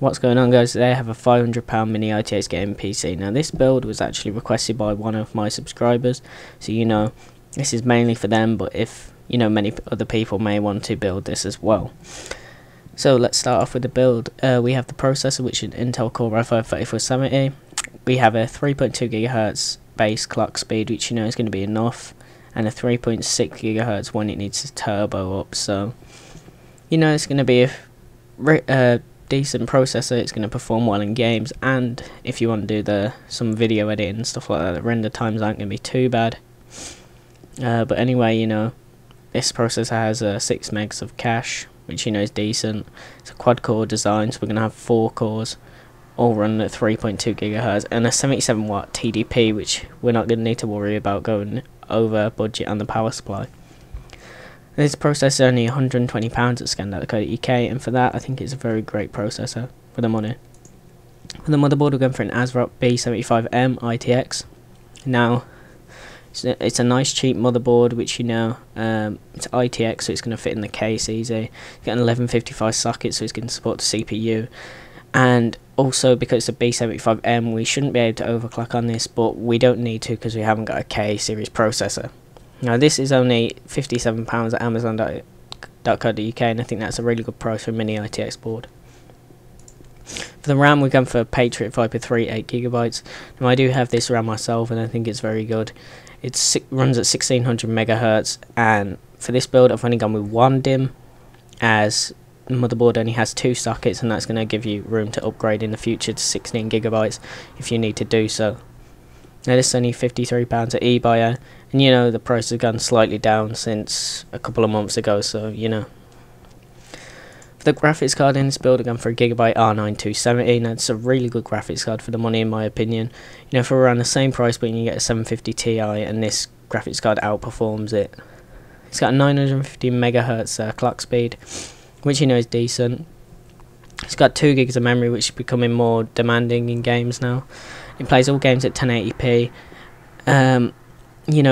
what's going on, guys? Today I have a £500 mini ITX gaming PC. Now this build was actually requested by one of my subscribers, so this is mainly for them, but if many other people may want to build this as well. So let's start off with the build. We have the processor, which is Intel Core i5-3470. We have a 3.2 GHz base clock speed, which is going to be enough, and a 3.6 GHz when it needs to turbo up. So it's going to be a decent processor. It's going to perform well in games, and if you want to do some video editing and stuff like that, the render times aren't going to be too bad. But anyway, this processor has 6 megs of cache, which is decent. It's a quad core design, so we're going to have 4 cores, all run at 3.2 GHz, and a 77 watt TDP, which we're not going to need to worry about going over budget on the power supply. This processor is only £120 at scan.co.uk, and for that I think it's a very great processor for the money. For the motherboard, we're going for an ASRock B75M-ITX. Now, it's a nice cheap motherboard, which it's ITX, so it's going to fit in the case easy. It's got an 1155 socket, so it's going to support the CPU. And also, because it's a B75M, we shouldn't be able to overclock on this, but we don't need to because we haven't got a K series processor. Now this is only £57 at amazon.co.uk, and I think that's a really good price for a mini ITX board. For the RAM, we're going for Patriot Viper 3 8GB. Now I do have this RAM myself, and I think it's very good. It runs at 1600 MHz, and for this build I've only gone with 1 DIMM, as the motherboard only has 2 sockets, and that's going to give you room to upgrade in the future to 16GB if you need to do so. Now this is only £53 at eBuyer, and the price has gone slightly down since a couple of months ago, so For the graphics card in this build, I'm going for a Gigabyte R9 270. Now it's a really good graphics card for the money, in my opinion. For around the same price, but you get a 750 Ti, and this graphics card outperforms it. It's got a 950 MHz clock speed, which is decent. It's got 2 gigs of memory, which is becoming more demanding in games now. It plays all games at 1080p.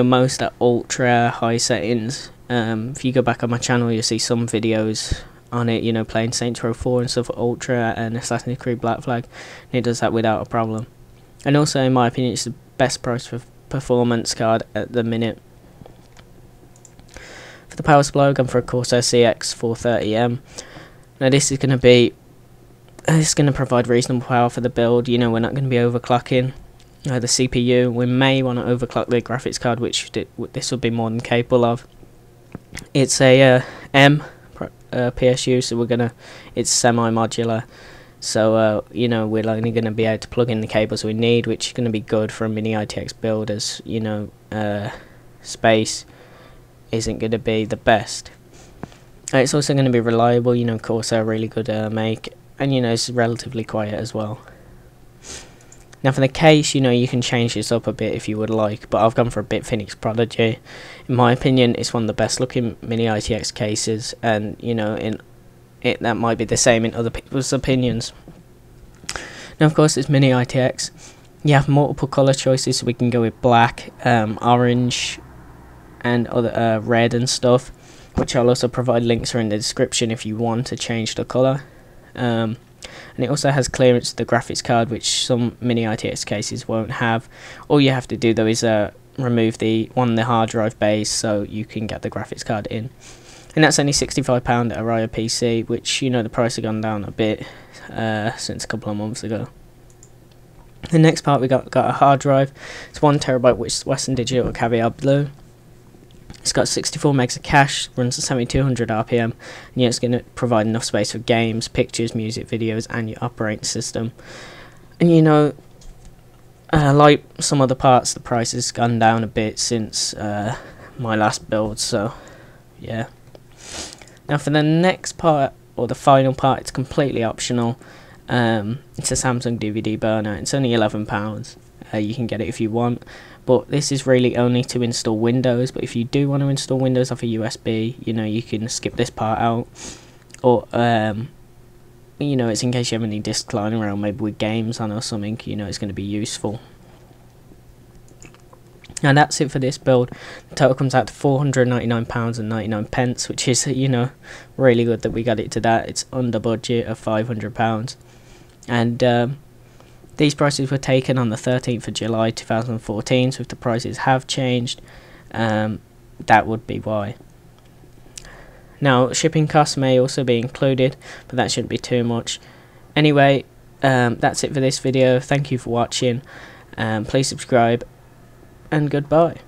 Most at ultra high settings. If you go back on my channel, you'll see some videos on it, playing Saints Row 4 and stuff at ultra, and Assassin's Creed Black Flag, and it does that without a problem. And also, in my opinion, it's the best price for performance card at the minute. For the power supply, I'm going for a Corsair CX430M. Now this is going to provide reasonable power for the build. We're not going to be overclocking the CPU. We may want to overclock the graphics card, which this would be more than capable of. It's a M PSU, so it's semi-modular. So we're only going to be able to plug in the cables we need, which is going to be good for a mini ITX build, as space isn't going to be the best. It's also going to be reliable. Corsair really good make, and it's relatively quiet as well. Now for the case, you can change this up a bit if you would like, but I've gone for a Bitfenix Prodigy. In my opinion, it's one of the best looking mini ITX cases, and that might be the same in other people's opinions. Now of course, it's mini ITX. You have multiple colour choices, so we can go with black, orange, and other red and stuff, which I'll also provide links in the description if you want to change the colour. And it also has clearance to the graphics card, which some mini ITX cases won't have. All you have to do though is remove the hard drive base, so you can get the graphics card in. And that's only £65 at Araya PC, which the price has gone down a bit since a couple of months ago. The next part, we got a hard drive. It's 1TB, which is Westem Digital Caviar Blue. It's got 64 megs of cache, runs at 7200 RPM, and it's going to provide enough space for games, pictures, music, videos, and your operating system. And like some other parts, the price has gone down a bit since my last build, so yeah. Now for the next part, or the final part, it's completely optional. It's a Samsung DVD burner. It's only £11. You can get it if you want, but this is really only to install Windows. But if you do want to install Windows off a USB, you can skip this part out, or it's in case you have any discs lying around, maybe with games on or something. It's going to be useful. And that's it for this build. The total comes out to £499.99, which is, really good that we got it to that. It's under budget of £500. and these prices were taken on the 13th of July 2014, so if the prices have changed, that would be why. Now, shipping costs may also be included, but that shouldn't be too much. Anyway, that's it for this video. Thank you for watching. Please subscribe, and goodbye.